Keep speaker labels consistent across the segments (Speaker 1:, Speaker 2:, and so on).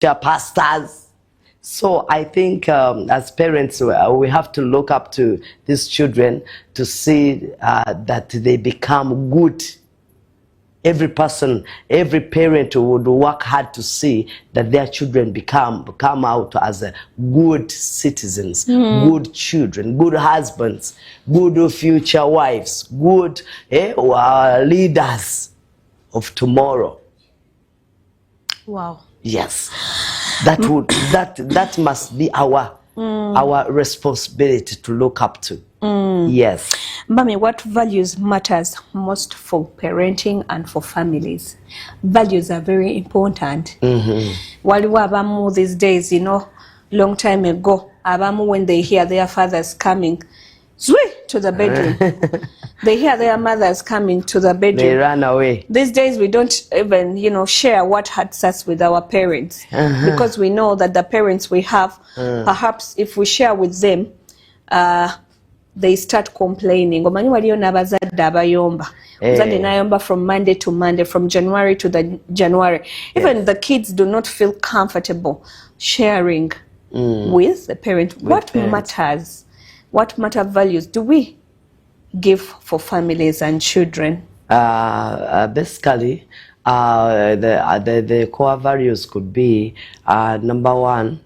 Speaker 1: pastors. So I think as parents, we have to look up to these children to see that they become good. Every person, every parent would work hard to see that their children come out as good citizens, good children, good husbands, good future wives, good leaders of tomorrow.
Speaker 2: Wow.
Speaker 1: Yes, that must be our responsibility to look up to. Yes.
Speaker 2: Mami, what values matters most for parenting and for families? Values are very important. Waliwo abamu these days, long time ago, abamu when they hear their fathers coming, to the bedroom. They hear their mothers coming to the bedroom.
Speaker 1: They run away.
Speaker 2: These days we don't even, share what hurts us with our parents because we know that the parents we have, perhaps if we share with them, they start complaining. Omanyi waliyo n'abazadde abayomba. Muzadde n'ayomba from Monday to Monday, from January to January. Even the kids do not feel comfortable sharing with the parent. What matters? What values do we give for families and children?
Speaker 1: Basically, the core values could be number one.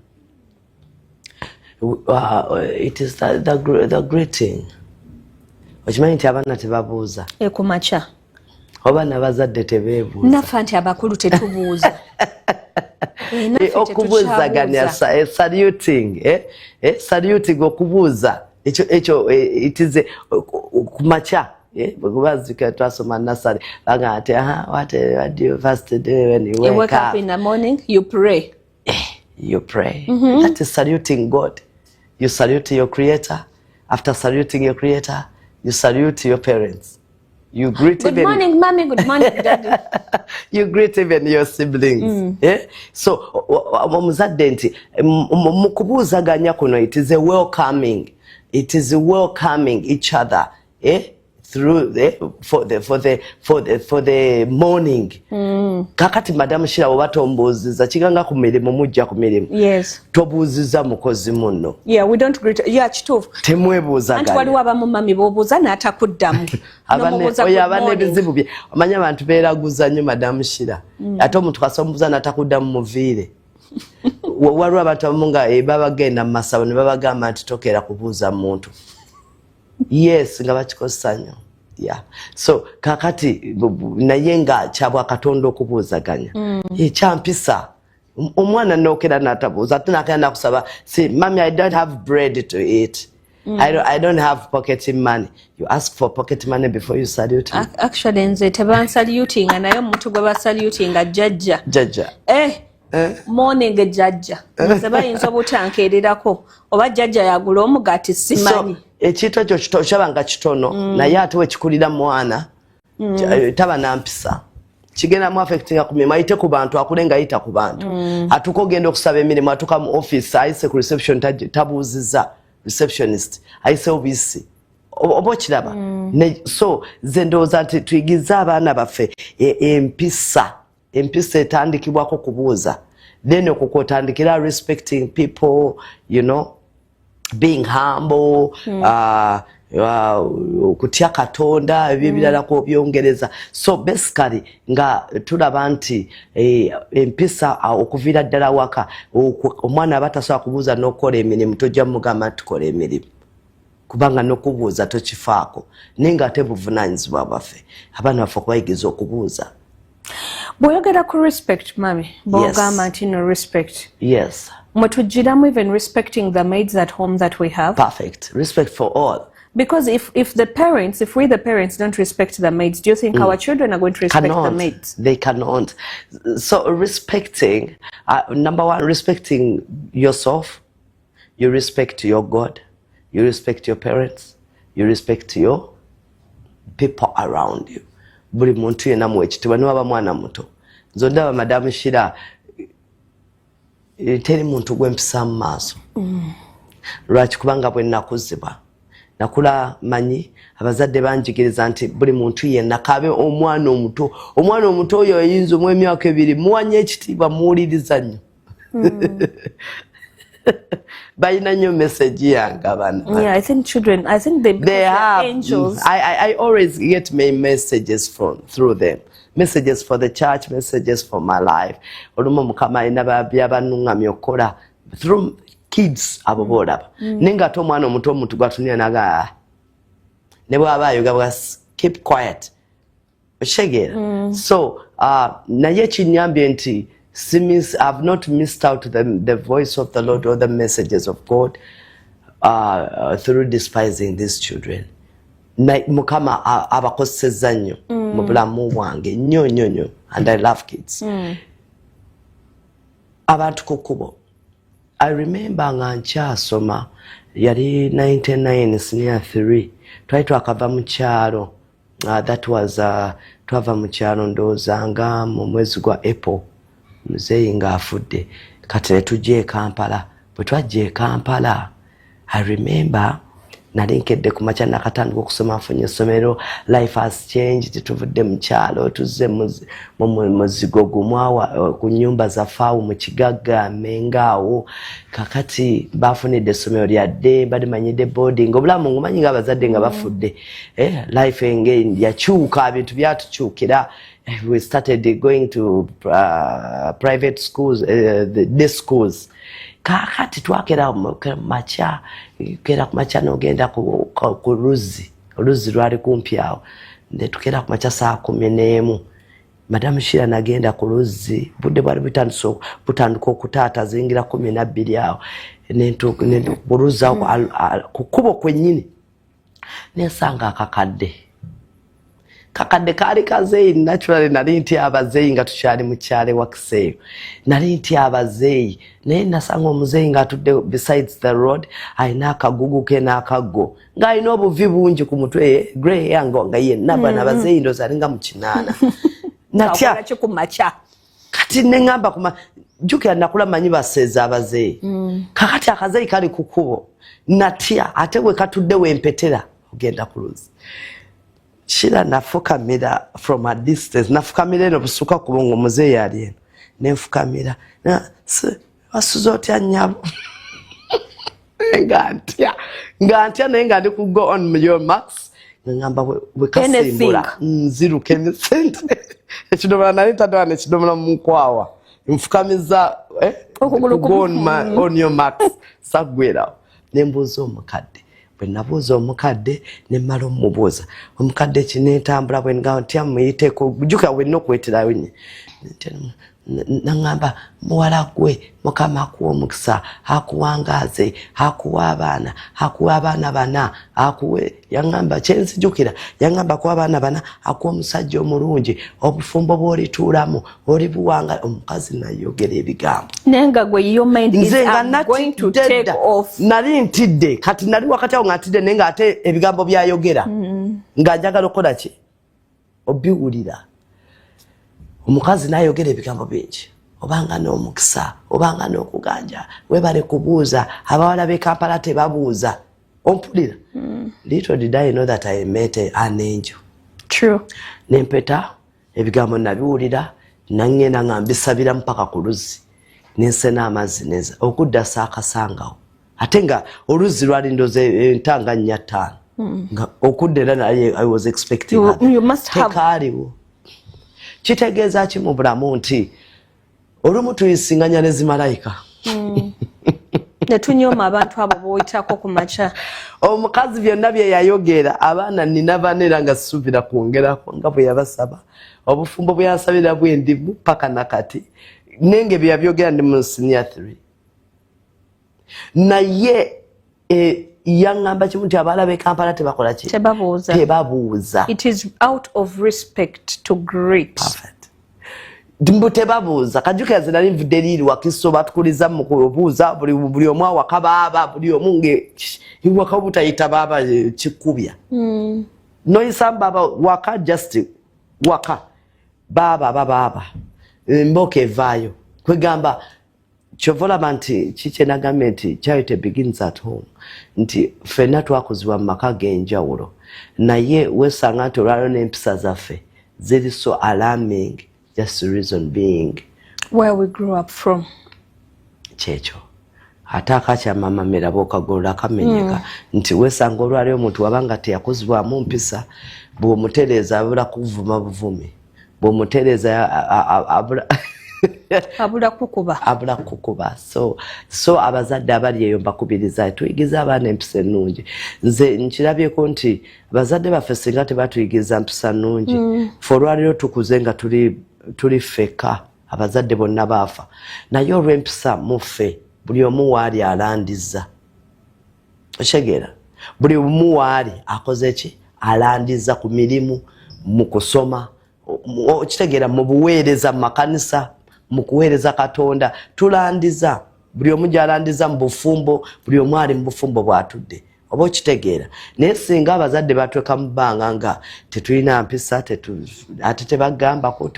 Speaker 1: It is the greeting. Okimanyi nti abaana tebabuuza.
Speaker 2: Kumacha.
Speaker 1: Oba n'abazadde tebeebuuza.
Speaker 2: Nafa nti abakulu tetubuuza.
Speaker 1: Okubuuzaganya saluting. Saluting okubuuza. Ekyo it is kumacha. Bazika twasoma nasari. Banga ati what do you first do when you wake up
Speaker 2: in the morning? You pray.
Speaker 1: You pray. That is saluting God. You salute your creator. After saluting your creator, you salute your parents. You greet
Speaker 2: good morning, mommy. Good morning, daddy.
Speaker 1: You greet even your siblings. So, omuzadde nti mukubuzaganya kuno, it is a welcoming. It is welcoming each other. Through for the morning. Kakati Madam Shira wabatombuziza kiganga ku mirimu mujja ku mirimu.
Speaker 2: Yes.
Speaker 1: Tobuziza mukozi munno.
Speaker 2: Yeah, we don't greet. Yeah, kituufu.
Speaker 1: Temwebuuza
Speaker 2: ganya. Anti waliwo abamu mami bobuuza n'atakuddamu.
Speaker 1: Abane ebizibu bye. Omanya abantu beeraguza nnyo Madam Shira. Ate omuntu kasombuza n'atakuddamu muviire. Waliwo abantu abamu nga babagenda mu masabo ne babagamba nti tokeera kubuuza muntu. Yes, nga bakikozesa nnyo. Yeah. So kakati naye nga kyabwa Katonda okubuuzaganya. Kyampisa. Omwana nokera n'atabuuza ate nakera nakusaba, say mommy, I don't have bread to eat. I don't have pocket money. You ask for pocket money before you salute him.
Speaker 2: Actually nze teban saluting naye omuntu gwe ba saluting jjajja.
Speaker 1: Jjajja.
Speaker 2: Morning jjajja. Nze bayinza obutankeererako oba jjajja yagula omugati simanyi.
Speaker 1: Ekintu ekyo kyabanga kitono naye ate wekikulira mwana taba nampisa kigenda mu affectinga ku mirimu ayite ku bantu akulenga ayita ku bantu atuko ogenda okusaba emirimu atuka mu office ayise ku reception tabuuziza receptionist ayise obisi oba okiraba so ze ndowooza nti tuyigize abaana baffe empisa etandikibwako kubuuza then okukotandikira respecting people, being humble, kutya Katonda ebibirala ko byongereza. So basically nga tulaba nti empisa okuvira ddala waka omwana abatasobola kubuuza n'okola emirimu tojja mugamba tukola emirimu kubanga n'okubuuza tokifaako nenga ate buvunaanyizibwa bwaffe abaana baffe okubayigiza okubuuza.
Speaker 2: Bw'oyogera ku respect mami bw'ogamba nti no respect.
Speaker 1: Yes.
Speaker 2: Mwetujjiramu even respecting the maids at home that we have.
Speaker 1: Perfect. Respect for all.
Speaker 2: Because if we the parents don't respect the maids, do you think our children are going to respect the maids?
Speaker 1: They cannot. So respecting, number one, respecting yourself, you respect your God, you respect your parents, you respect your people around you. Buli muntu yena mwekitibwa niwaba mwana muto. Nzondaba Madam Shira teri muntu gwempisa mu maaso. Lwaki kubanga bwe nakuzibwa. Nakula manyi abazadde banjigiriza nti buli muntu yenna kabe omwana omuto oyo oyinza mu emyaka 2 muwanye ekitiibwa muwuliriza nnyo. Bayina nyo message yanga bana.
Speaker 2: Yeah, I think children, I think they have angels.
Speaker 1: I always get my messages through them. Messages for the church, messages for my life. Olumo mukama ina byabanunga myokola through kids abo boda. Ninga to mwana omuto omuntu gwatunia naga. Nebo abayo gabwa keep quiet. Shegera. So, naye chinyambye nti I've not missed out the voice of the Lord or the messages of God through despising these children. Mukama abakoseza nnyo mu bulamu bwange nnyo, and I love kids. Abantu kukubo. I remember nga nkyasoma yali 99 senior 3 twali twakava mu kyalo. That was twava mu kyalo ndowooza mu mwezi gwa April. Muzeyi nga afudde kati tujje Kampala. Bwe twajje Kampala, I remember nali nkedde ku makya nakatandika okusoma nfunye essomero. Life has changed. Tuvudde mu kyalo tuzze mu muzigo gumu ku nnyumba zaffe awo mu kigagga Mengaawo. Kakati bafunidde essomero lyadde badimanyidde boarding. Obulamu ngumanyi nga abazadde nga bafudde. Life engeri yakyuka, ebintu byatukyukira. We started going to private schools, the day schools. Kakati twakera macha kera kumacha nogenda ku Luzi lwali kumpi awo. Nde tukera kumacha saa 11. Madam Shira nagenda ku Luzi budde bwali butanduka okutaata zingira 12 awo. Buruza ku kubo kwennyini. Nesanga kakadde kali kazeyi. Naturally nali nti abazeyi nga tukyali mu kyale wa Kiseeyo. Nali nti abazeyi naye nasanga omuzeyi nga atudde besides the road ayina akagugu ke n'akaggo nga ayina obuvi bungi ku mutwe grey hair nga yenna bana abazeyi ndoza alinga mu 8. Natya
Speaker 2: kikumacha
Speaker 1: kati neŋŋamba jjukira nakula manyi baseeza abazeyi. Kakati akazeyi kali ku kkubo natya ate bwe katudde wempetera ogenda ku Luzi. Shira nafukamira from a distance. Nafukamira eno busuka kubongo muzeeyi ali eno. Nenfukamira. Wasuza otya nnyabo. Ngantya naye nga ndi ku go on your marks. Ngamba we kasimbula. Nziruke emisente. Ekidomola nali ntaddewa n'ekidomola mu nkwawa. Nfukamiza go on your marks. Saggwerawo. Ne mbuuza omukadde. Bwe nabuuza omukadde ne mmala omubuuza. Omukadde kinentambula bwe nga ntya muyiteeko bujuka wenna okweterayo nnyo. Nangamba muwala gwe Mukama akuwa omukisa akuwangaaze akuwa abaana bana akuwe. Yangamba kyenzijukira yangamba akuwa abaana bana akuwa omusajja omulungi obufumbo bw'olituulamu oli buwanga. Omukazi nayogera ebigambo
Speaker 2: nenga gwe your mind is going to take off.
Speaker 1: Nali ntidde kati nali wakati awo nga ntidde naye nga ate ebigambo byayogera nga njagala okukola ki obiwulira. Omukazi nayogera ebigambo bingi obanga n'omukisa obanga n'okuganja webale kubuuza abawala b'e Kampala tebabuuza ompulira. Little did I know that I met an angel.
Speaker 2: True.
Speaker 1: Nempeta ebigambo nabiwulira nangenda nga mbisabira mpaka ku Luzi nensena amazzi neza okudda saakasangawo ate nga oluzi lwali ndoze entanga 4-5 nga okudda era naye I was expecting
Speaker 2: you must have
Speaker 1: tekaliwo. Kitegeeza ki mu bulamu nti olumu tuyisinganya ne zimalayika.
Speaker 2: Ne tunyooma abantu abo boyitako ku macha.
Speaker 1: Omukazi byonna bye yayogera abaana nina banera nga sisuubira kwongerako nga bwe yabasaba obufumbo bwe yansabira bwendimu paka nakati nenge bye yabyogera ndi mu senior 3 naye yangamba kimu nti abaala b'e Kampala tebakola ki tebabuuza.
Speaker 2: It is out of respect to greet.
Speaker 1: Perfect. Dimbo tebabuuza kajukira nze nali nvudde liiri wakiso batukuliza mu kubuuza buli omu awaka baaba buli omu waka butayita baaba kikubya. Noyisa baba waka just waka baba mboka evaayo kwegamba chovolaba nti kikyenagambye nti charity begins at home nti ffenna twakuzibwa mu maka g'enjawulo naye wesanga nti olwaliwo n'empisa zaffe ziri so alarming. Just the reason being
Speaker 2: where we grew up from.
Speaker 1: kyekyo ate akakyama amamera bw'okagolola kamenyeka nti wesanga olwaliyo omuntu wabanga teyakozibwamu mpisa bw'omutereeza abula kuvuma buvumi bw'omutereeza abula kukuba so abazadde abali eyo mbakubiriza tuyigiza abaana empisa ennungi nze nkirabyeko nti abazadde baffe singa tebatuyigiriza mpisa nnungi fe olwaliro tukuze nga tuli feka abazadde bonna baafa naye olw'empisa muffe buli omu waali alandiza okitegeera buli omu waali akoze ki alandiza ku mirimu mu kusoma okitegeera mu buweereza mu makanisa mu kuweereza Katonda tulandiza buli omu gyalandiza mu bufumbo buli omu ali mu bufumbo bw'atudde oba okitegeera naye singa abazadde batweka mu bbanga nga tetulina mpisa ate tebagambako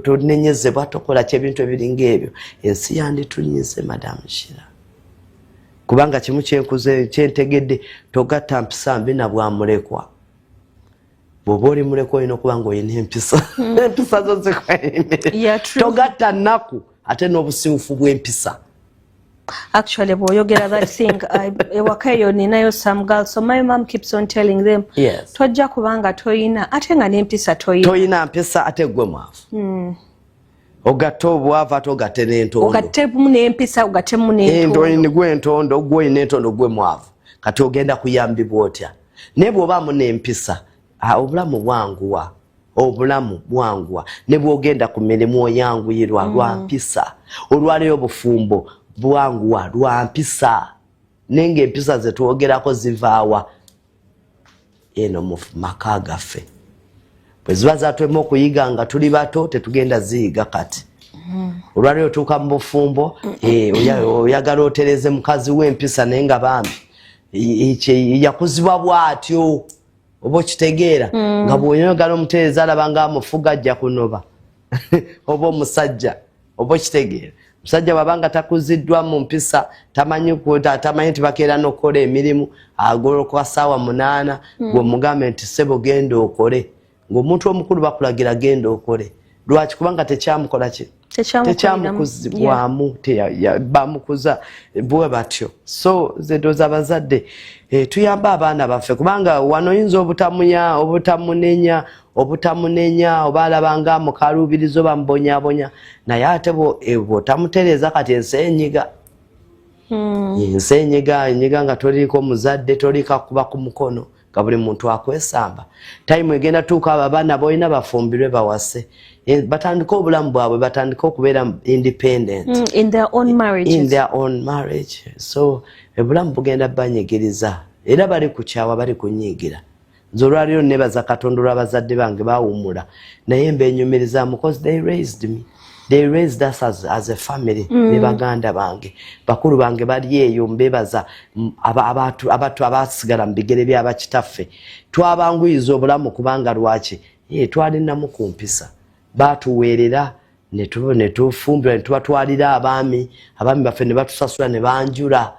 Speaker 1: tonenyezebwa tokola ki ebintu ebiringa ebyo ensi yanditunyize madamu Shira kubanga kimu kyenkuze kyentegedde togatta mpisa mbi na bwamulekwa bw'oba oli mulekwa olina okuba nga olina empisa empisa zo zikwayimire togatta nnaku ate n'obusibufu bw'empisa.
Speaker 2: Actually, boyogera that thing. Ewaka eyo ninayo some girls. So my mom keeps on telling them,
Speaker 1: yes.
Speaker 2: Tojja kubanga toyina ate nga n'empisa toyina.
Speaker 1: Toyina mpisa ate gwe mwavu. Ogatte obwavu ate ogatte n'entondo.
Speaker 2: Ogattemu n'empisa ogattemu n'entondo.
Speaker 1: Entondo gwe entondo gwe n'entondo gwe mwavu. Kati ogenda kuyambibwa otya. Ne bw'obaamu n'empisa obulamu bwanguwa. Obulamu bwanguwa. Ne bw'ogenda ku mirimu oyanguyirwa lwa mpisa. Olwaleyo obufumbo bwanguwa lwa mpisa nenge empisa ze tuogerako zivaawa eno mu maka gaffe bwe ziba zatwemu okuyiga nga tuli bato tetugenda ziyiga kati olwaleero otuuka mu bufumbo oyagala otereze mukazi w'empisa naye nga bambi yakuzibwa bw'atyo oba okitegeera nga bw'oyagala omutereeza alaba nga amufuga ajja kunoba oba omusajja oba okitegeera musajja wabanga takuziddwa mu mpisa tamanyi nti bakeera n'okukola emirimu agoloka ssaawa 8 ng'omugambe nti ssebo genda okole ng'omuntu omukulu bakulagira genda okole lwaki kubanga tekyamukola ki tekyamukuzibwamu bamukuza bwe batyo so zedoza abazadde tuyamba abaana baffe kubanga wano oyinza obutamunenya oba alabanga mukalubirizo bamubonyabonya naye ate bw'otamutereeza kati enyiga nga toliko muzadde tolika kuba ku mukono nga buli muntu akwesamba time egenda tuuka abaana boyina bafumbirwe bawase batandika obulamu bwabwe batandika okubeera independent
Speaker 2: in their own
Speaker 1: marriage so obulamu bugenda banyigiriza era bali kukyawa bali kunyigira nze olwaliro nebaza Katonda olw'abazadde bange bawumula naye mbenyumiriza because they raised us as a family ne baganda bange bakulu bange bali eyo mbebaza abantu abasigala mu bigere by'abakitaffe twabanguyiza obulamu kubanga lwaki twalinamu ku mpisa batuweerera ne tufumbira ne tubatwalira abaami baffe ne batusasula ne banjula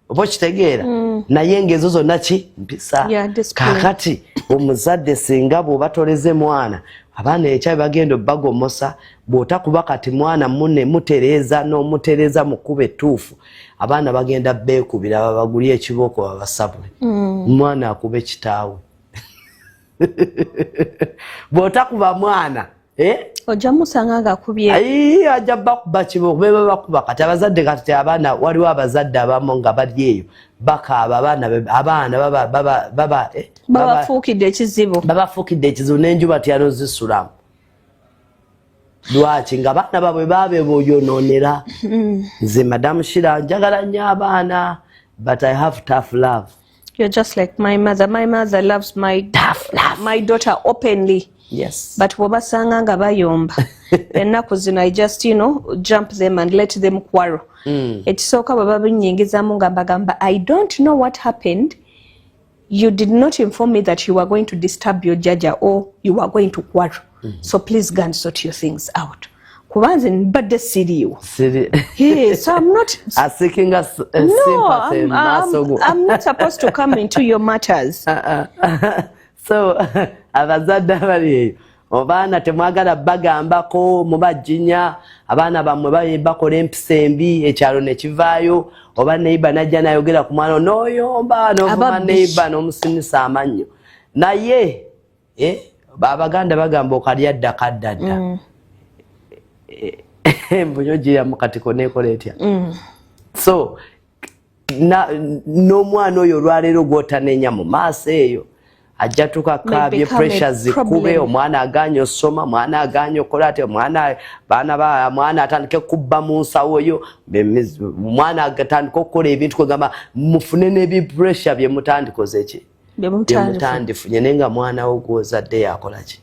Speaker 1: oba okitegeera naye ng'ezo zonna ki mpisa kakati omuzadde singa bw'oba toleze mwana abaana ekyabi bagenda obbagomosa bw'otakuba kati mwana mutereeza n'omutereeza mu kkuba ettuufu abaana bagenda beekubira babagulye ekibooko babasabule mwana akube kitaawe bw'otakuba mwana
Speaker 2: ojja musanga ng'akubye
Speaker 1: ajja bakuba kibooko beba bakuba kati abazadde kati abaana waliwo abazadde abamu nga bali eyo bakaaba abaana
Speaker 2: babafuukidde ekizibu
Speaker 1: n'enjuba tyano zisulamu lwaki nga abaana babwe baabe boyonoonera nze madamu Shira njagala nnyo abaana but I have tough love.
Speaker 2: You're just like my mother loves my daughter openly.
Speaker 1: Yes.
Speaker 2: But wabasanga nga bayomba ennaku zino I just jump them and let them quarrel. Ekisooka bwe babinyingizamu nga mbagamba I don't know what happened. You did not inform me that you were going to disturb your jaja or you were going to quarrel. So please go and sort your things out. Kubanze mbadde siriiwo. So I'm not
Speaker 1: seeking a sympathy.
Speaker 2: No, I'm not supposed to come into your matters.
Speaker 1: So abazadde abali eyo Obaana temwagala bagambako mubajinya abaana bamwe bakola empisa embi ekyalo ne kivaayo oba neiba najja nayogera ku mwana n'oyomba n'ovuma neiba n'omusimisa amannyo naye Abaganda bagamba okalya dda kaddadda mbunyo gira mu katiko nekola etya so n'omwana oyo olwaleero gw'otanenya mu maaso eyo ajja tukakabye pressure zikube omwana aganye osoma mwana aganye okola ate mwana atandike kubba mu nsawo yo mwana atandike okukola ebintu kwegamba mufune n'ebi pressure bye mutandikoze ki byemutandifunye naye nga mwana wo gw'ozadde yakola ki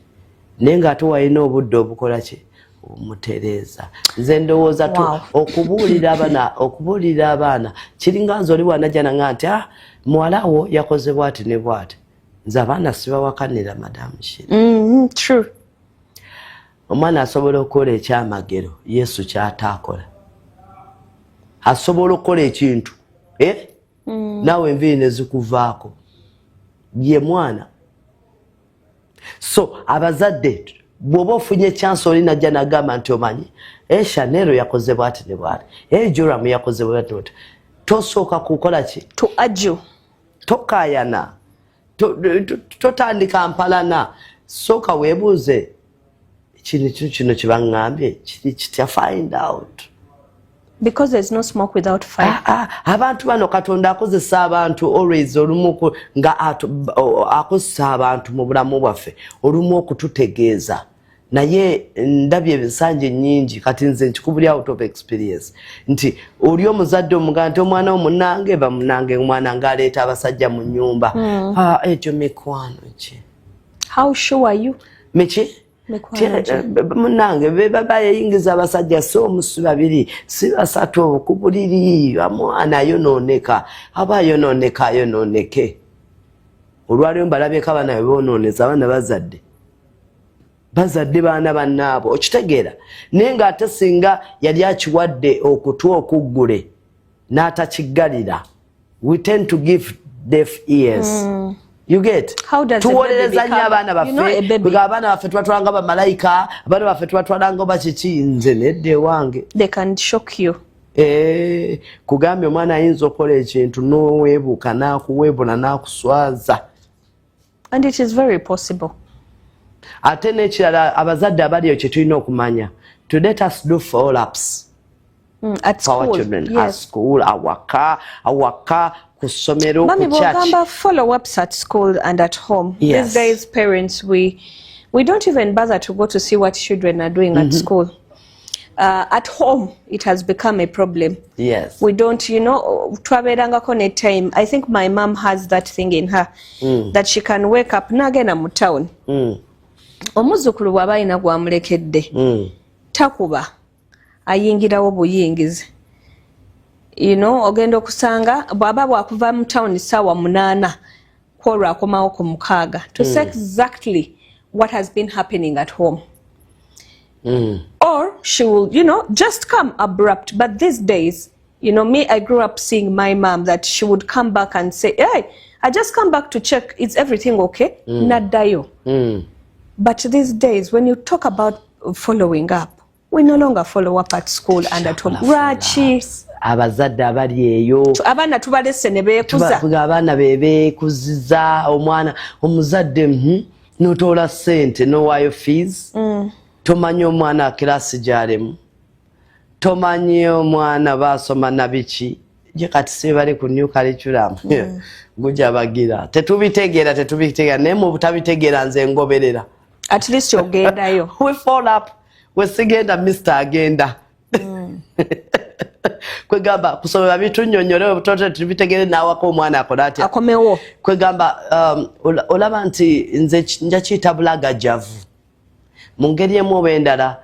Speaker 1: naye nga ate walina obudde obukola ki omutereeza nze ndowooza okubuulira abaana kiringa nze oli wanajjana nga nti muwala wo yakoze bwati ne bwati nze abaana sibawakanira madamu Shira
Speaker 2: true
Speaker 1: omwana asobola okukola ekyamagero Yesu kyataakola asobola okukola ekintu naawe enviiri ne zikuvaako ye mwana so abazadde bw'oba ofunye chance oli najja nagamba nti omanyi Chanel yakoze bwati ne bwati Joram yakoze bwati ne bwati tosooka kukola ki
Speaker 2: to argue
Speaker 1: tokayana totandika mpalana sooka weebuuze kino kibaŋŋambye kitya find out
Speaker 2: because there's no smoke without fire
Speaker 1: abantu bano Katonda akozesa abantu always olumu nga akozesa abantu mu bulamu bwaffe olumu okututegeeza naye ndabye ebisanje nnyingi kati nze nkikubuli out of experience nti oli omuzadde omugamba nti omwana omunange bamunange omwana ng'aleeta abasajja mu nnyumba ekyo mikwano ki
Speaker 2: how sure are you
Speaker 1: miki munange beba yayingiza abasajja si omusi babiri si basatu okubuliri amwana ayonooneka aba ayonooneke olwaliyo mbalabyeko abaana be bonooneza abaana bazadde baana bannaabo okitegeera naye ng'ate singa yali akiwadde okutwa okuggule n'atakiggalira we tend to give deaf ears you get tuwolereza nnyo abaana baffe bwe abaana baffe tubatwalanga bamalayika abaana baffe tubatwalanga oba kiki nze nedde wange
Speaker 2: they can shock you
Speaker 1: kugambye omwana ayinza okukola ekintu n'oweebuuka n'akuweebula n'akuswaza
Speaker 2: and it is very possible
Speaker 1: ate n'ekirala abazadde abali ekyo tulina okumanya to let us do follow-ups
Speaker 2: at school,
Speaker 1: our children
Speaker 2: yes.
Speaker 1: At school awaka ku ssomero ku church
Speaker 2: bw'ogamba follow-ups at school and at home
Speaker 1: yes.
Speaker 2: These days parents we don't even bother to go to see what children are doing at school. At home it has become a problem.
Speaker 1: Yes,
Speaker 2: we don't twaberangako ne time. I think my mom has that thing in her that she can wake up nagenda mu town omuzukulu bw'aba alina gwamulekedde takuba ayingirawo buyingizi ogenda okusanga bw'aba bwakuva mu town ssaawa 8 kwolwo akomawo ku 6 to say exactly what has been happening at home. Or she will just come abrupt. But these days I grew up seeing my mom that she would come back and say, hey, I just come back to check, is everything okay? Nadayo. But these days when you talk about following up, we no longer follow up at school and at home. Rachi
Speaker 1: abazadde abali eyo
Speaker 2: abaana tubalese ne beekuza
Speaker 1: abaana beekuziza omwana omuzadde n'otoola ssente n'owaayo fees tomanyi omwana kirasi gy'alemu tomanyi omwana baasoma na biki je kati si bali ku new curriculum gujja bagira tetubitegeera naye mu butabitegeera nze ngoberera
Speaker 2: at least ogendayo
Speaker 1: we fall up we sigenda Mr. agenda kwegamba kusomera bitunnyonnyole obutote tubitegeere naawako omwana akola atya
Speaker 2: akomewo
Speaker 1: kwegamba olaba nti nze njakiyita bulagajjavu mu ngeri emu oba endala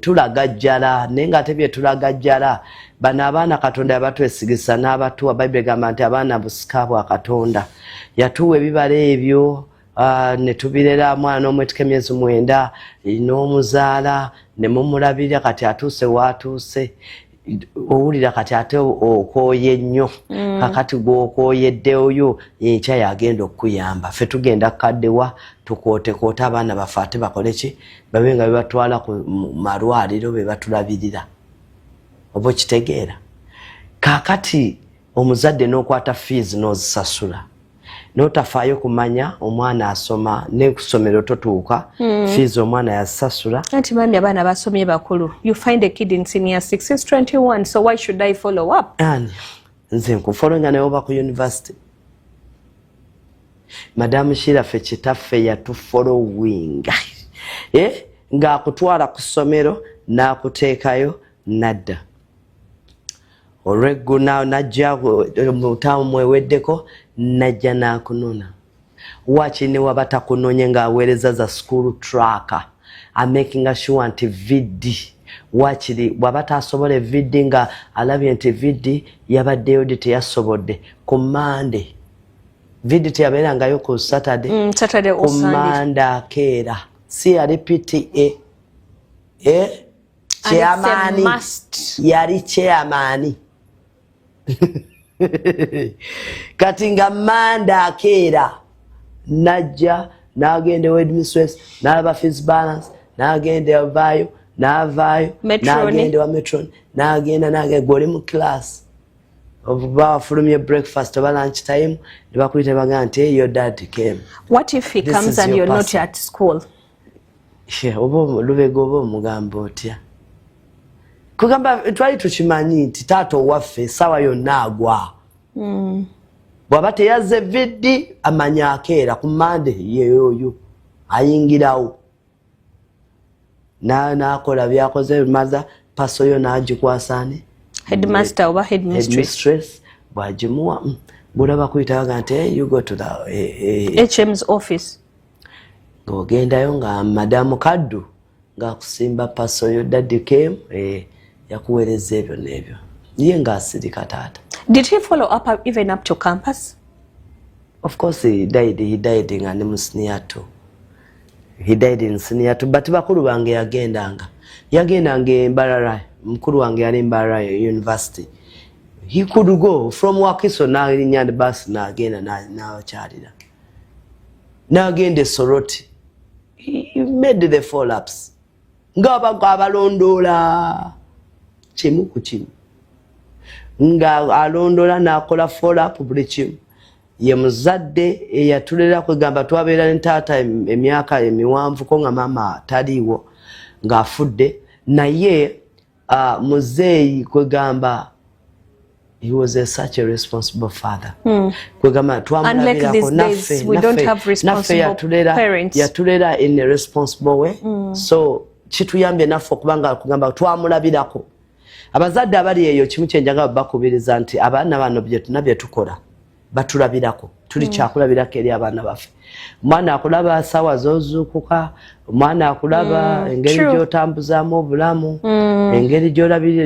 Speaker 1: tulagajjala naye ng'ate bye tulagajjala bano abaana Katonda yabatwesigisa n'abatuwa Bayibuli egamba nti abaana busika bwa Katonda yatuwa ebibala ebyo ne tubirera mwana omwetika emyezi 9 n'omuzaala ne mumulabirira kati atuuse waatuuse owulira kati ate okooye nnyo kakati gw'okooyeddeoyo enkya yagenda okuyamba ffe tugenda kaddewa tukootekoota abaana baffe ate bakole ki babe nga bebatwala ku malwaliro be batulabirira oba okitegeera kakati omuzadde n'okwata fees n'ozisasula n'otafaayo kumanya omwana asoma ne ku ssomero totuuka fees omwana yazisasula
Speaker 2: anti mami abaana basomye bakulu you find a kid in senior 6 is 21 so why should I follow up
Speaker 1: nze nkufolonga naye oba ku university Madam Shira ffe kitaffe yatufollowinga ng'akutwala ku ssomero n'akuteekayo nadda olweggu najja mutamu mweweddeko najja n'akunona wakini waba takunonye ng'aweereza za school tracker amaking sure nti vidi wakiri waba tasobola vidi nga alabye nti vidi yabaddeyo di teyasobodde ku Monday vidi teyabeerangayo ku Saturday ku Monday akeera si yali PTA chairman yali chairman kati nga Monday akeera najja n'agenda headmistress n'alaba fees balance n'agenda avaayo n'avaayo n'agenda wa metron n'agenda gw'oli mu class oba wafulumye breakfast oba lunch time ne bakuyita bagamba nti your dad came.
Speaker 2: What if he comes and you're not at school?
Speaker 1: Oba lubega oba omugamba otya kugamba twali tukimanyi nti taata owaffe essaawa yonna agwa bw'aba teyazze vidi amanya akeera ku Monday yeeyoyo ayingirawo n'akola byakoze maza paso yo n'agikwasane
Speaker 2: headmaster oba headmistress
Speaker 1: bw'agimuwa bulaba kuyita baga nti you go to the
Speaker 2: HM's office
Speaker 1: ng'ogendayo nga madamu kaddu ng'akusimba paso yo daddy came yakuweereza ebyo n'ebyo ye ng'asirika taata.
Speaker 2: Did he follow up even up to campus?
Speaker 1: Of course he died nga ne mu senior 2. He died in senior 2 but bakulu bange yagendanga Mbarara mukulu wange yali Mbarara University. He could go from Wakiso n'alinya bus n'agenda n'akyalira n'agenda e Soroti. He made the follow-ups ng'abago abalondoola kimu ku kimu nga alondola n'akola follow-up buli kimu ye muzadde eyatulera kwegamba twabeera ne taata emyaka emiwanvu ko nga mama taliiwo ng'afudde naye muzeeyi kwegamba he was such a responsible father. Kwegamba twamulabirako naffe yatulera in a responsible way. So kituyambye naffe okubanga kugamba twamulabirako. Abazadde abali eyo kimu kyenjaga bakubiriza nti abaana bano bye tukola batulabirako tuli kyakulabirako eri abaana baffe. Omwana akulaba sawa zozuukuka, omwana akulaba engeri gy'otambuzaamu obulamu, engeri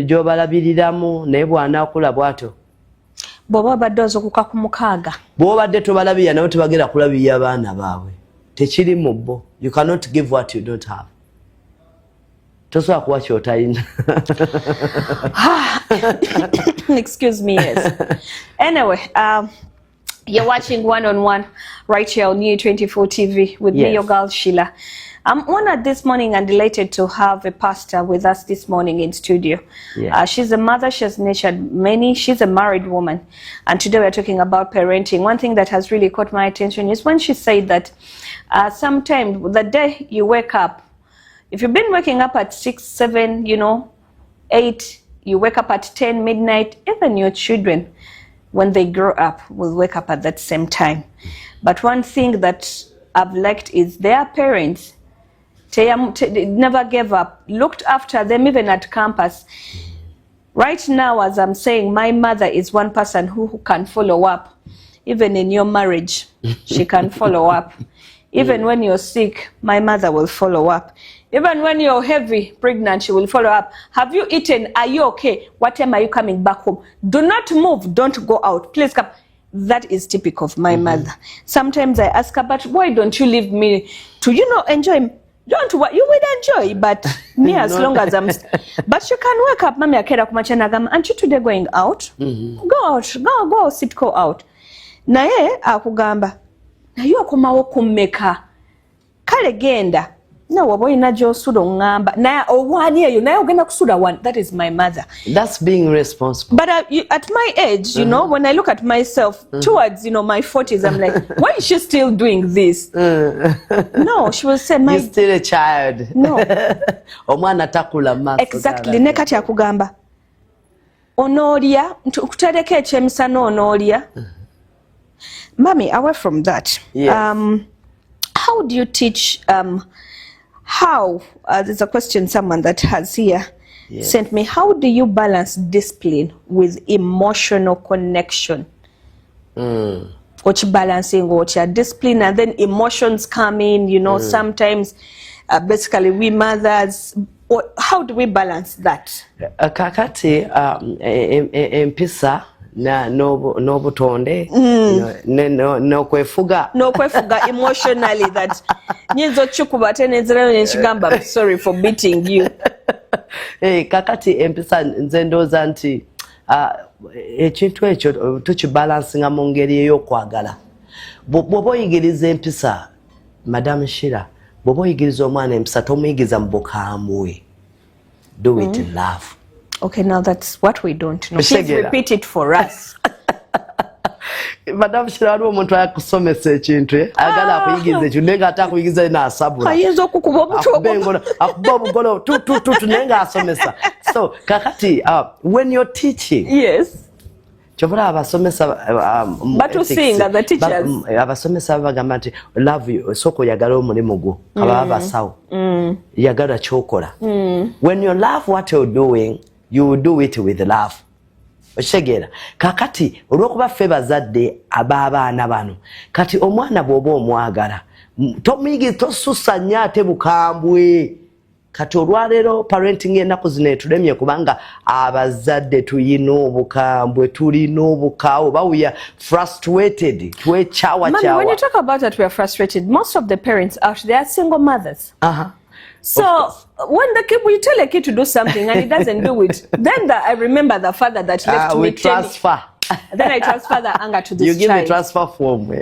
Speaker 1: gy'obalabiriramu naye bw'anaakula bw'atyo.
Speaker 2: Bw'oba obadde ozuukuka ku mukaaga.
Speaker 1: Bw'obadde tobalabirira nabo tebagenda kulabirira abaana baabwe. Tekiri mu bo. You cannot give what you don't have. Tosobola kuwa ky'otalina.
Speaker 2: Excuse me, yes. Anyway, you're watching One on One right here on U24 TV with me, your girl Sheila. I'm honored this morning and delighted to have a pastor with us this morning in studio. She's a mother, she has nurtured many, she's a married woman. And today we're talking about parenting. One thing that has really caught my attention is when she said that sometimes the day you wake up, if you've been waking up at 6, 7, 8, you wake up at 10, midnight, even your children, when they grow up, will wake up at that same time. But one thing that I've liked is their parents never gave up, looked after them even at campus. Right now, as I'm saying, my mother is one person who can follow up. Even in your marriage, she can follow up. Even when you're sick, my mother will follow up. Even when you're heavy, pregnant, she will follow up. Have you eaten? Are you okay? What time are you coming back home? Do not move. Don't go out. Please come. That is typical of my mother. Sometimes I ask her, but why don't you leave me to, enjoy Don't worry, you will enjoy, but me as long as I'm... But you can wake up, Mami akera kumachana gama, aren't you today going out? Go out, go sit, go out. Naye akugamba, na yu akumawo kumeka, kale genda, na waboyi na jo sudo ngamba, na owani eyo, na ugenda kusuda one, that is my mother.
Speaker 1: That's being responsible.
Speaker 2: But at my age, you know, when I look at myself towards, you know, my 40s, I'm like, why is she still doing this? No, she will say,
Speaker 1: you're still a child.
Speaker 2: No.
Speaker 1: Exactly.
Speaker 2: Nekati akugamba. Onoria, kutereke echemisano onoria. Mami, away from that.
Speaker 1: Yes.
Speaker 2: How do you teach, there's a question someone that has here sent me. How do you balance discipline with emotional connection? What you balancing, what you discipline, and then emotions come in, you know, sometimes basically we mothers, how do we balance that?
Speaker 1: Kakati, empisa na nobutonde no kwefuga
Speaker 2: emotionally that nyenzo chukuba tenezera nchigamba I'm sorry for beating you.
Speaker 1: Kakati empisa nzendoza nti ekintu ekyo tukibalansinga mu ngeri ey'okwagala. Bw'oba oyigiriza empisa, Madam Shira, bw'oba oyigiriza omwana empisa tomuyigiriza mu bukambwe. Do it in love.
Speaker 2: Okay, now that's what we don't know. Please repeat it for us.
Speaker 1: Madam Shira, waliwo omuntu ayakusomesa ekintu agala akuyigiriza ekintu naye nga ate akuyigiriza n'asabula.
Speaker 2: Ayinza okukuba omutwe.
Speaker 1: Akuba obugolo tu naye nga asomesa. So kakati when you're teaching,
Speaker 2: yes,
Speaker 1: kyobula abasomesa
Speaker 2: batusinga the teachers
Speaker 1: abasomesa bagamba nti love you soko yagala omulimu gwo aba basawo yagala kyokola. When you love what you're doing, you will do it with love. Oshegera kakati olwokuba ffe bazadde ababaana bano kati omwana bw'oba omwagala tomuyigi tosusa nnyo ate bukambwe. Kati olwaleero parenting ennaku zino etulemye kubanga abazadde tulina obukambwe tulina obukaawo ba we are frustrated twekyawa.
Speaker 2: Mami, when you talk about that we are frustrated, most of the parents out there are single mothers. So when you tell a kid to do something and he doesn't do it, then I remember the father that left me.
Speaker 1: Transfer.
Speaker 2: Then I transfer the anger to this
Speaker 1: child. You give
Speaker 2: child.
Speaker 1: me transfer form.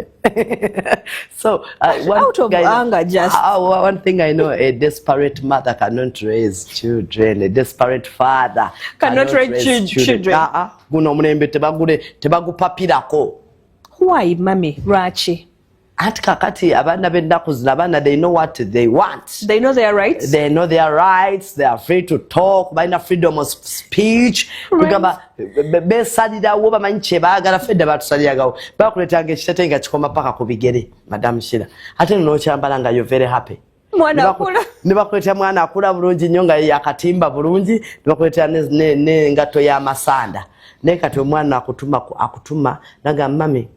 Speaker 1: So
Speaker 2: out of anger, just
Speaker 1: one thing I know: a desperate mother cannot raise children. A desperate father
Speaker 2: cannot raise children.
Speaker 1: Guno omulembe tebagupapirako.
Speaker 2: Why, Mami? Rachi.
Speaker 1: Ati kakati abaana b'ennaku zino abaana they know what they want.
Speaker 2: They know their rights.
Speaker 1: They know their rights. They are free to talk. Balina freedom of speech. Kugamba besalirawo bamanyi kye baagala fedde batusaliragawo. Bakuleetanga ekitete nga kikoma paka ku bigere, Madam Shira. Ate n'okyambala nga you're very happy.
Speaker 2: Mwana akula.
Speaker 1: Ne bakuleetera mwana akula bulungi nnyo nga yakatimba bulungi. Ne bakuleetera n'engatto y'amasanda. Naye kati omwana akutuma nagamba mami,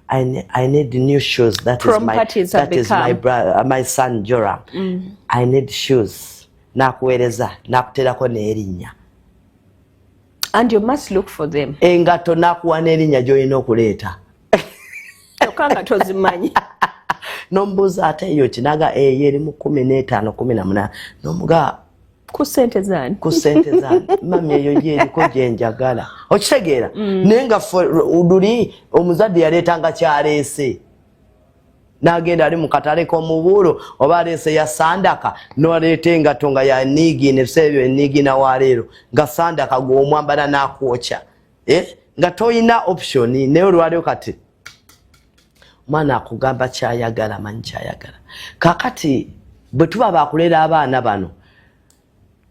Speaker 1: I need new shoes. That is my son Joram. I need shoes. Nakueleza, nakuterako n'erinnya.
Speaker 2: And you must look for them.
Speaker 1: Engato nakuwa n'erinnya gy'olina okuleeta.
Speaker 2: Okanga tozimanyi.
Speaker 1: Nombuuza ate eyo kinaga eri mu 15, 18. Nomuga
Speaker 2: ku ssente zaani.
Speaker 1: Mami eyo gyeriko gye njagala. Okitegeera? Naye nga uduli omuzadde yaleetanga kyaleese. N'agenda ali mu katale k'omubuulo oba aleese ya sandaka n'aleeta engato nga ya niigi n'ebiseera ebyo eniigi na waleero nga sandaka gw'omwambala n'akwokya. Nga toyina option naye olwaleero kati mwana akugamba kyayagala manyi kyayagala. Kakati bwe tuba bakulera abaana bano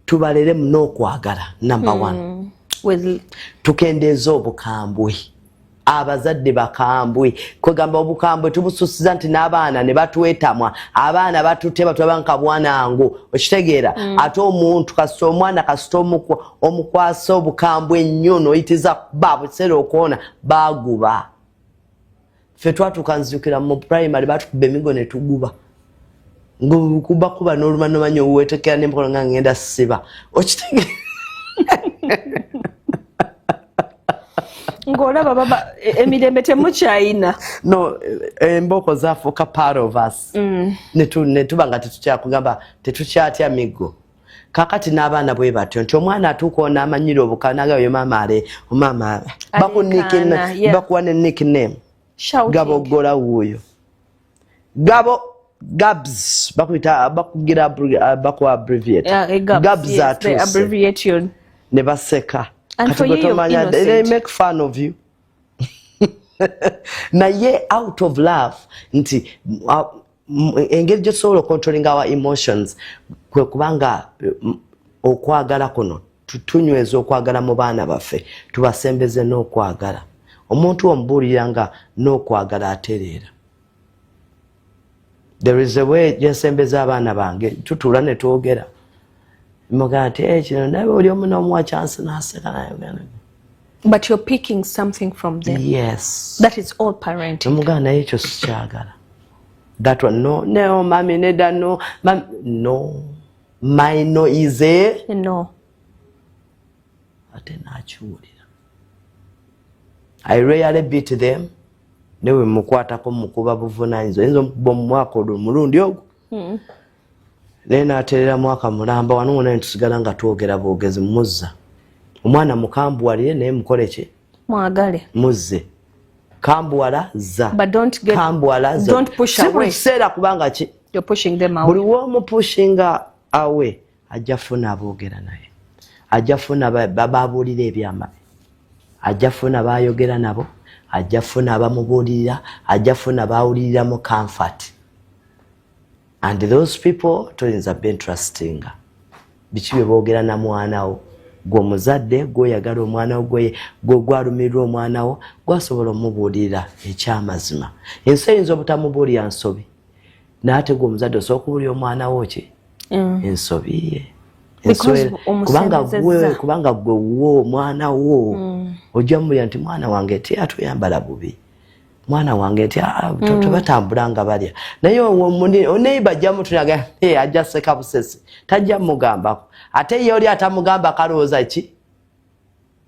Speaker 1: tubalere muno okwagala. Number 1 tukendeeza obukambwe. Abazadde bakambwe kwegamba obukambwe tubususiza nti n'abaana ne batwetamwa abaana batuteba twabanka bwanangu okitegeera ate omuntu kasita omwana kasita omukwasa obukambwe ennyo noyitiza babu kiseera okuwona baguba. Ffe twatuuka nzijukira mu primary batukuba emigo ne tuguba kuba n'olumano manyi owetekera n'emikono nga ngenda siba okitegeera.
Speaker 2: ngolaba baba emirembe temukyayina.
Speaker 1: No, emboko zafuuka part of us. Ne tuba nga tetukyakugamba tetukyatya miggo. Kakati n'abaana bwe batyo nti omwana atuuka ono amanyira obukanaga oyo omama bakuwa ne nickname. Gabo wuuyo. Gabs bakugira baku abbreviate. Gabs
Speaker 2: abbreviation.
Speaker 1: Ne baseka.
Speaker 2: And for you,
Speaker 1: they make fun of you. Naye out of love nti engeri gyetusobola controlling our emotions kwe kubanga okwagala kuno tunyweza okwagala mu baana baffe tubasembeze n'okwagala. Omuntu omubuulira nga n'okwagala atereera. There is a way gyensembeza abaana bange tutuula ne twogera mugamba nti kino naye oli omu n'omuwa chance n'aseka naye.
Speaker 2: But you're picking something from them.
Speaker 1: Yes.
Speaker 2: That is all parenting.
Speaker 1: Mugamba naye ekyo sikyagala. That one, no, mommy, neda, no, no. My no is a
Speaker 2: no.
Speaker 1: Ate nakiwulira. I rarely beat them. Newe mukwatako mukuba buvunaanyizibwa. Oyinza omukuba omumwaka omulundi ogwo. Naye n'ateerera mwaka mulamba wano wonna ne tusigala nga twogera bwogezi muzza. Omwana mukambuwalire naye mukole ki?
Speaker 2: Mwagale.
Speaker 1: Muzze. Kambuwala za.
Speaker 2: But don't push away.
Speaker 1: Kiseera kubanga ki?
Speaker 2: You're pushing them away.
Speaker 1: Buli womu pushinga away ajja funa aboogera naye. Ajja funa bababuulira ebyama. Ajja funa bayogera nabo. Ajja funa abamubuulirira. Ajja funa bawulirira mu comfort. And those people toyinza be interesting. Biki bye boogera na mwana wo. Gw'omuzadde gw'oyagala omwana wo gw'alumirwa omwana wo gwasobola omubuulira ekyamazima. Ensi eyinza obutamubuulira nsobi. N'ate gw'omuzadde osobola okubuulira omwana wo ki? Ensobi ye. Kubanga gwe wo omwana wo ojja mubulira nti mwana wange teyatuyambala bubi. Mwana wange tebatambula nga balya. Naye oneiba ajja mutunaga ajja seka busesi. Tajja mugambako. Ate ye oli atamugamba kalowooza ki?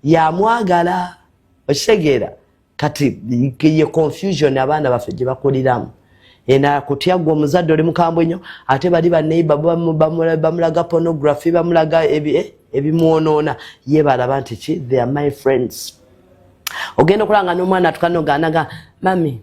Speaker 1: Yamwagala. Okitegeera. Kati ye confusion abaana baffe gye bakuliramu. Ena kutya gwe omuzadde oli mukambwe nnyo ate bali baneiba bamulaga pornography bamulaga ebimwonoona ye balaba nti ki? They are my friends. Ogenda okulanga n'omwana tukanoganaga, mami,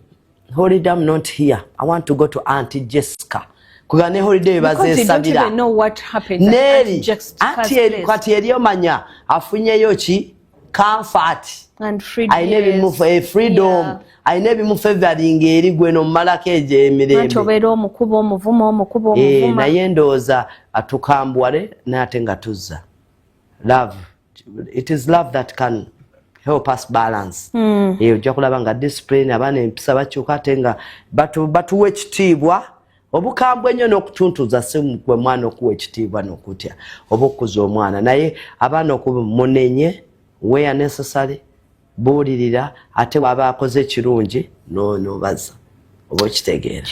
Speaker 1: holiday I'm not here. I want to go to Auntie Jessica. Kugane holiday bazesabira.
Speaker 2: Because you don't even know what happened at Auntie Jessica's place.
Speaker 1: Kati eri omanya afunyeyo ki? Comfort.
Speaker 2: And freedom.
Speaker 1: Ayina ebimufa freedom. Ayina ebimufa evalinga eri gwe n'omumalako egyo emirembe.
Speaker 2: Anti obeera omukuba omuvuma.
Speaker 1: Naye ndowooza atukambwale n'ate nga tuzza. Love. It is love that can help us balance. Ojja kulaba nga discipline abaana empisa bakyuka ate nga batuwa ekitiibwa obukambwe ennyo n'okutuntuza si gwe mwana okuwa ekitiibwa n'okutya oba okukuza omwana naye abaana okumunenye where necessary buulirira ate waba akoze ekirungi n'obaza oba okitegeera.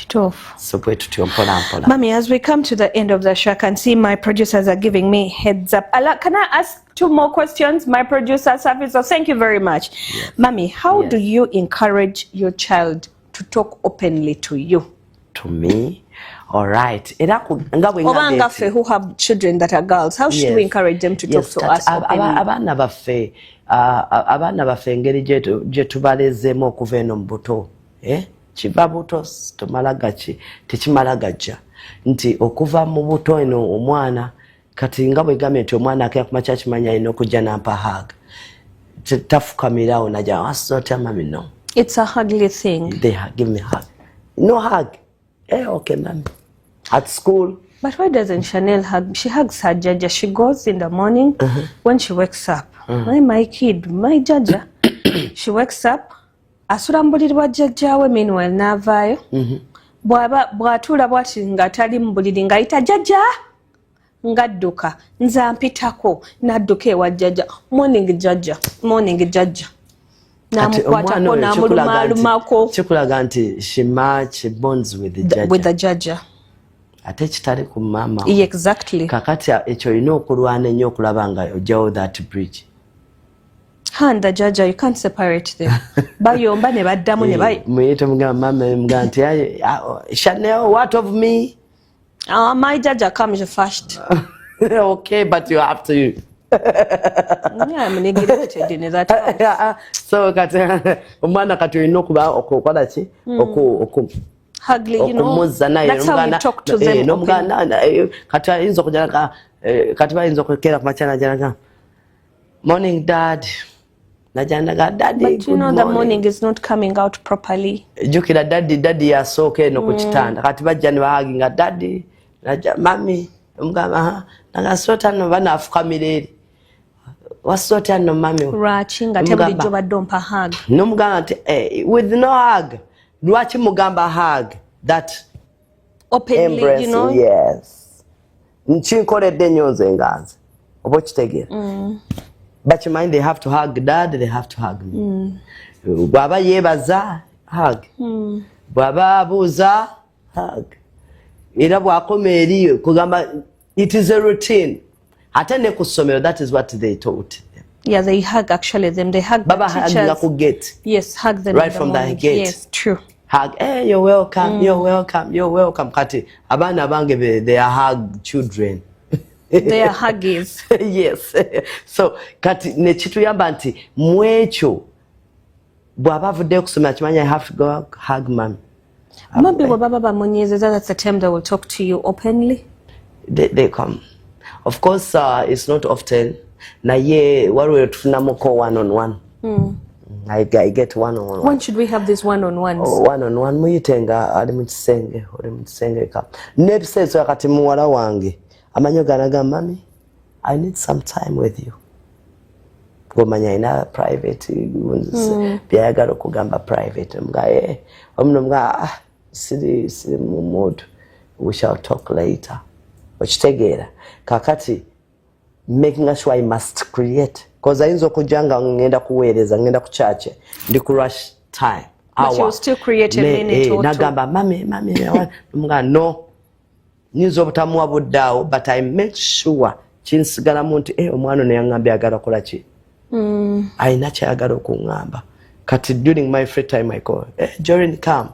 Speaker 1: So bwe tutyo mpola mpola.
Speaker 2: Mami, as we come to the end of the show, I can see my producers are giving me heads up. Can I ask 2 more questions? My producer service. So thank you very much. Yes. Mami, how do you encourage your child to talk openly to you?
Speaker 1: To me? All right.
Speaker 2: Obanga who have children that are girls, how should we encourage them to talk to us openly?
Speaker 1: Abaana baffe engeri gye tubalezeemu okuva eno mu buto. Kiva buto tekimala gajja. Nti okuva mu buto eno omwana kati nga bwe gambye nti omwana akira ku makya kimanya alina okujja nampa hug. Tafukamirawo najja asota mami no.
Speaker 2: It's a ugly thing.
Speaker 1: They give me hug. No hug. Okay, mami. At school.
Speaker 2: But why doesn't Chanel hug? She hugs her Jaja. She goes in the morning when she wakes up. My kid, my Jaja. She wakes up. Asula mbuliri wa Jajjawe meanwhile n'avaayo. Bw'atuula bw'ati nga tali mu buliri ng'ayita Jajja. Ng'adduka. Nze ampitako. N'adduka ewa Jajja. Morning Jajja. Morning Jajja. N'amukwatako n'amulumaalumako.
Speaker 1: Kikulaga nti she bonds with the Jajja.
Speaker 2: With the Jajja.
Speaker 1: Ate kitali ku mama.
Speaker 2: Exactly.
Speaker 1: Kakati ekyo olina okulwana ennyo okulaba nga ojjawo that bridge.
Speaker 2: Kanda Jaja, you can't separate them. Bayomba ne baddamu ne bay.
Speaker 1: Muyite mugamba mama mganti Chanel, what of me?
Speaker 2: My Jaja comes first.
Speaker 1: Okay, but you have to.
Speaker 2: Yeah, I'm neglected in that house.
Speaker 1: So kati umwana kati inokuba okokola ki
Speaker 2: Hugly, you know. That's how we talk to them.
Speaker 1: No mugana kati inzo kujana kati ba inzo kukera kumachana jana. Morning dad. Najana ga daddy.
Speaker 2: But you know the morning is not coming out properly.
Speaker 1: Jukira daddy yasoke no kuchitanda. Kati bajja ne bahaginga daddy. Naja mami mugama nagasota no bana afuka mireri. Wasota no mami.
Speaker 2: Rachinga tembi joba dompa hug.
Speaker 1: No mugamba with no hug. Lwachi mugamba hug that
Speaker 2: openly,
Speaker 1: embrace,
Speaker 2: you know.
Speaker 1: Yes. Nchikoledde nyonze nganze. Obo kitegera. But you mind they have to hug dad, they have to hug me. Baba yebaza hug. Baba abuza hug. Era bwakomeri kugamba it is a routine. Ate ne kusomero, that is what they taught them.
Speaker 2: Yeah, they hug actually them. They hug
Speaker 1: Baba
Speaker 2: the teachers.
Speaker 1: hug gate.
Speaker 2: Yes, hug them
Speaker 1: right from the gate.
Speaker 2: Yes, true.
Speaker 1: Hug, hey, you're welcome, you're welcome, you're welcome. Kati abana bange they are hug children.
Speaker 2: They are huggies.
Speaker 1: Yes. So kati ne kituyamba nti mwecho bwaba vudde okusoma kimanya I have to go hug mom.
Speaker 2: Maybe baba bamunyeze, that's the time they will talk to you openly.
Speaker 1: They come. Of course, it's not often. Na ye waliwo tufunamuko one-on-one. I get one-on-one.
Speaker 2: When should we have these one-on-ones?
Speaker 1: Oh, one-on-one muyitenga ali mu kisenge ka. N'ebiseeso yakati muwala wange amanyo ganaga mami I need some time with you. Gomanya ina private byayagala okugamba private mga omno mga siri mu mood. We shall talk later. Okitegeera kakati making sure I must create because ayinza okujanga ngenda kuweereza ngenda ku church ndi ku rush time
Speaker 2: but you still create a minute or two.
Speaker 1: Nagamba mami mga no nizo obutamuwa buddaawo but I make sure kinsigalamu nti omwana ono yangambye agala kola ki ayina kyayagala okuŋŋamba kati during my free time I call Jorin come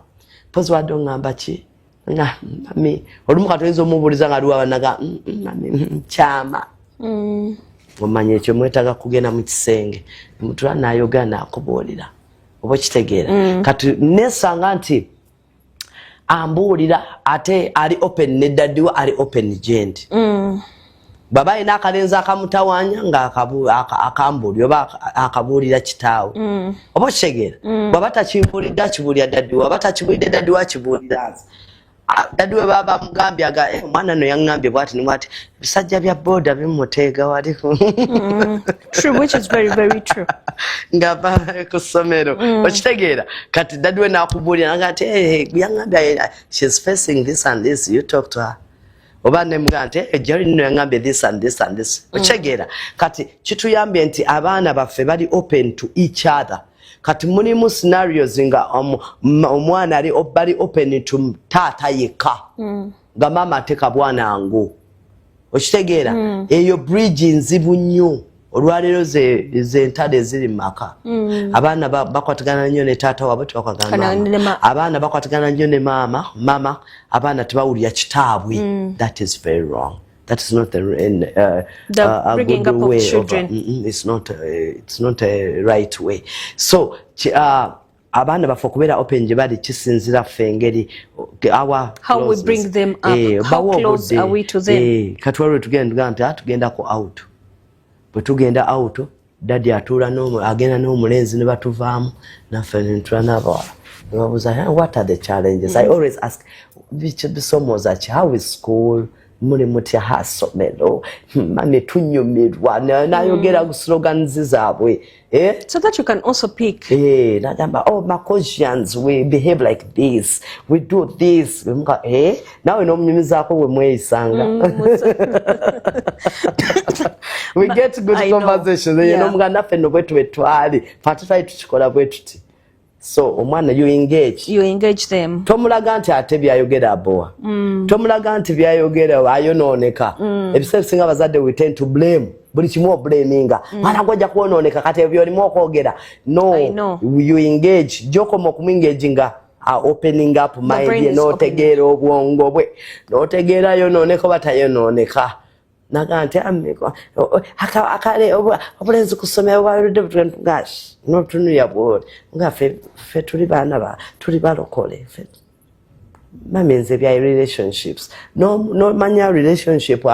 Speaker 1: pose wadde oŋŋamba ki mami olumu kati oyinza omubuuliza nga aliwo naga mami kyama omanya ekyo mwetaaga kugenda mu kisenge mutula n'ayogera n'akubuulira oba kitegeera kati nesanga nti ambuulira ate ali open ne daddiwa ali open gendi baba ayina akalenzi akamutawaanya nga akambuulira oba akabuulira kitaawe oba kitegeera bwaba takibuulidde akibuulira daddiwa oba takibuulidde daddiwa akibuulira daddiwe baba mugambye omwana no yaŋŋambye bwati nimwati ebisajja bya boda bimuteega wali
Speaker 2: True, which is very, very true.
Speaker 1: ngava ku ssomero okitegeera kati daddiwe n'akubuulira naga nti yaŋŋambye she's facing this and this, you talk to her. Oba ne mga nti Jerry no yaŋŋambye this and this and this. Okitegeera kati kituyambye nti abaana baffe bali open to each other. Kati mulimu scenarios nga omwana ali bali open to taata yekka nga mama ateka bwana ngo okitegeera eyo bridge nzibu nnyo olwaleero ze ntade ziri maka abaana bakwatagana nnyo ne taata waabwe tebakwatagana abaana bakwatagana nnyo ne mama abaana tebawulira kitaabwe. That is very wrong. That is not a
Speaker 2: bringing up of children.
Speaker 1: It's not a right way. So abaana bafe okubeera open gye bali kisinzira ffe engeri
Speaker 2: how we bring them up, how close are we to them.
Speaker 1: Kati waliwo tugenda nti tugenda ku out. Bwe tugenda out daddy atuula agenda n'omulenzi ne batuvaamu naffe ntula n'abawala ne babuuza what are the challenges. I always ask bisomoza ki, how is school, muli mutya hasomero mami tunyumirwa nayogera slogans zaabwe
Speaker 2: so that you can also pick
Speaker 1: nagamba my Caucasians we behave like this, we do this nawe n'omunyumizaako we mweyisanga we get good conversations n'omuga naffe no bwe tuwe twali fatutali tukikola bwe tuti. So omwana you engage
Speaker 2: them.
Speaker 1: Tomulaga nti ate byayogera abowa tomulaga nti byayogera ayonooneka ebiseera bisinga abazadde we tend to blame buli kimu oblaminga mwana gojja kuononeka kati ebyo olimu okwogera no you engage jokoma okumengaginga opening up mind n'otegeera obwongo bwe n'otegeera yonooneka batayononeka nagante amiko akale obulenzi kusomera bwaludde gosh notunuya bwoli nga fe tuli baana tuli balokole fe mamenze bya relationships no manya relationship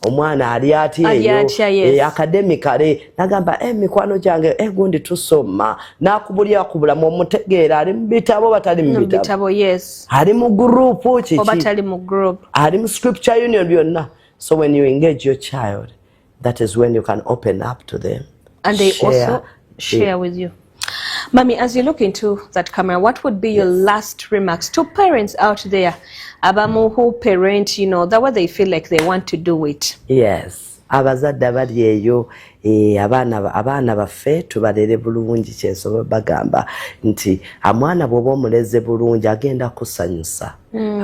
Speaker 1: omwana ali ati eyo academically nagamba mikwano gyange gundi tusoma nakubulya kubula mu mutegeera ali mbitabo batali mbitabo
Speaker 2: yes
Speaker 1: ali mu group chichi
Speaker 2: obatali mu group
Speaker 1: ali mu scripture union byonna. So when you engage your child, that is when you can open up to them.
Speaker 2: And they also share with you. Mommy, as you look into that camera, what would be your last remarks to parents out there? Abamu who parent, you know, that way they feel like they want to do it.
Speaker 1: Yes. Abazadde abali eyo abaana baffe tubalere bulungi kyensobola bagamba nti amwana bw'oba omuleze bulungi agenda kusanyusa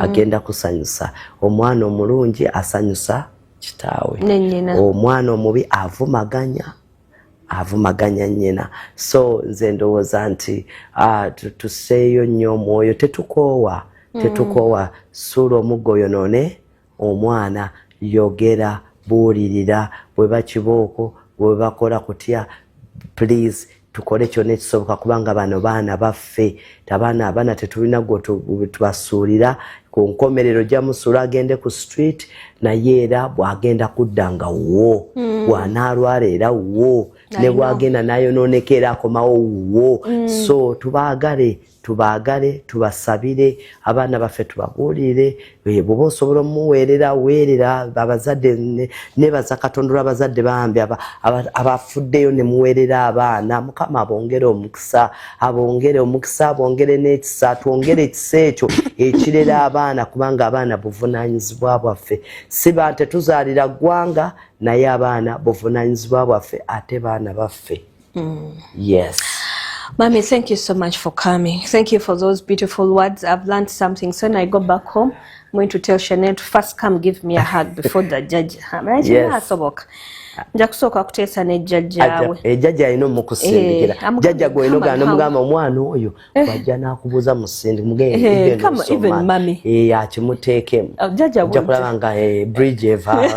Speaker 1: agenda kusanyusa omwana omulungi asanyusa kitaawe omwana omubi avumaganya nnyina so nze ndowooza nti tuseeyo nnyo omwoyo tetukoowa suula omuggo yonoone omwana yogera buulirira bwe bakibooko bwe bakola kutya please tukole kyonna ekisoboka kubanga bano baana baffe abaana tetulina gwe tubasuulira ku nkomerero jamusuula agende ku street naye era bw'agenda kudda nga wo bw'anaalwala era wo ne bw'agenda nayonoonekera akomawo wo so tubaagale tubasabire abaana baffe tubabuulire bw'oba osobola omuweerera weerera abazadde nebaza Katonda olw'abazadde bambi abafuddeyo ne muweerera abaana Mukama abongere omukisa abongere n'ekisa twongere ekisa ekyo ekirera abaana kubanga abaana buvunaanyizibwa bwaffe si ba tetuzaalira ggwanga naye abaana buvunaanyizibwa bwaffe ate baana baffe. Yes.
Speaker 2: Mommy, thank you so much for coming. Thank you for those beautiful words. I've learned something. So when I go back home, I'm going to tell Chanel to first come give me a hug before the judge.
Speaker 1: Yes.
Speaker 2: Njakusooka kuteesa ne jjajjaawe.
Speaker 1: Ejjajja alina omukusindikira. Jjajja gwe eno gano mugamba omwana oyo wajja n'akubuuza musindi mugende
Speaker 2: even mami.
Speaker 1: Akimuteekemu.
Speaker 2: Jjajja
Speaker 1: kulaba nga bridge eva.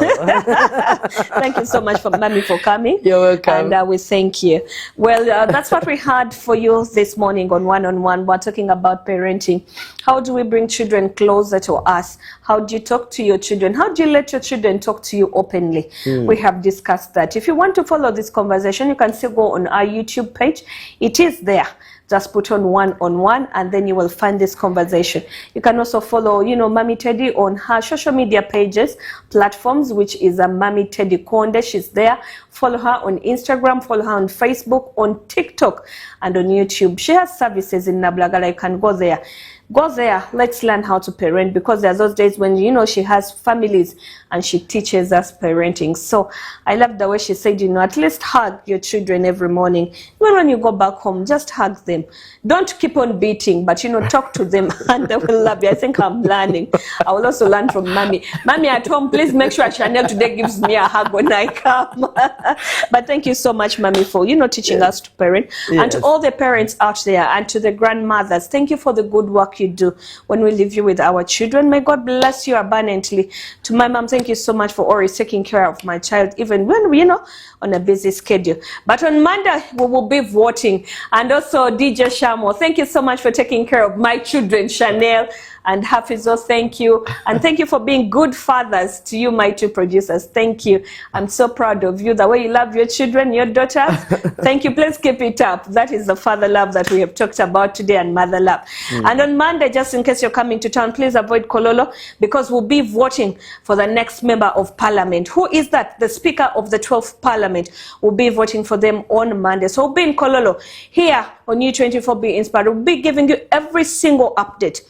Speaker 2: Thank you so much for mommy for coming.
Speaker 1: You're welcome.
Speaker 2: And we thank you. Well, that's what we had for you this morning on One-on-One. We're talking about parenting. How do we bring children closer to us? How do you talk to your children? How do you let your children talk to you openly? We have discussed that. If you want to follow this conversation, you can still go on our YouTube page. It is there. Just put on One-on-One and then you will find this conversation. You can also follow, Mommy Teddy on her social media pages, platforms, which is Mommy Teddy Kkonde. She's there. Follow her on Instagram, follow her on Facebook, on TikTok, and on YouTube. She has services in Nablagala. You can go there. Go there, let's learn how to parent, because there's those days when, she has families and she teaches us parenting. So I love the way she said, at least hug your children every morning. Even when you go back home, just hug them. Don't keep on beating, but, talk to them and they will love you. I think I'm learning. I will also learn from Mommy. Mommy at home, please make sure Chanel today gives me a hug when I come. But thank you so much, Mommy, for, teaching us to parent. Yes. And to all the parents out there and to the grandmothers, thank you for the good work you do when we leave you with our children. May God bless you abundantly. To my mom, thank you so much for always taking care of my child, even when we, on a busy schedule. But on Monday, we will be voting. And also DJ Shamo, thank you so much for taking care of my children, Chanel and Hafizo, thank you. And thank you for being good fathers to you, my two producers. Thank you. I'm so proud of you, the way you love your children, your daughters. Thank you. Please keep it up. That is the father love that we have talked about today, and mother love. And on Monday, just in case you're coming to town, please avoid Kololo, because we'll be voting for the next member of parliament. Who is that? The Speaker of the 12th Parliament. We'll be voting for them on Monday. So we'll be in Kololo here on U24 Be Inspired. We'll be giving you every single update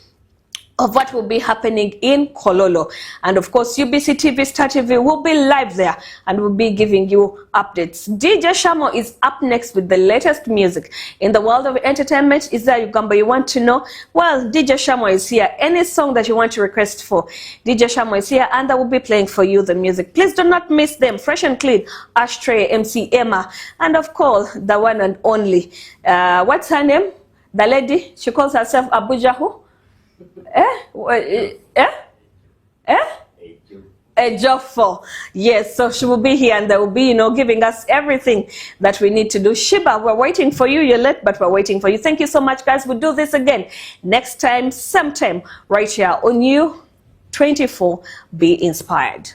Speaker 2: of what will be happening in Kololo. And of course, UBC TV, Star TV will be live there and will be giving you updates. DJ Shamo is up next with the latest music. In the world of entertainment, is there Uganda you want to know? Well, DJ Shamo is here. Any song that you want to request for, DJ Shamo is here and I will be playing for you the music. Please do not miss them. Fresh and Clean, Ashtray, MC Emma, and of course, the one and only. What's her name? The lady, she calls herself Abuja who? Ejofo. Yes, so she will be here and they will be, giving us everything that we need to do. Shiba, we're waiting for you. You're late, but we're waiting for you. Thank you so much, guys. We'll do this again next time, same time, right here on U24. Be inspired.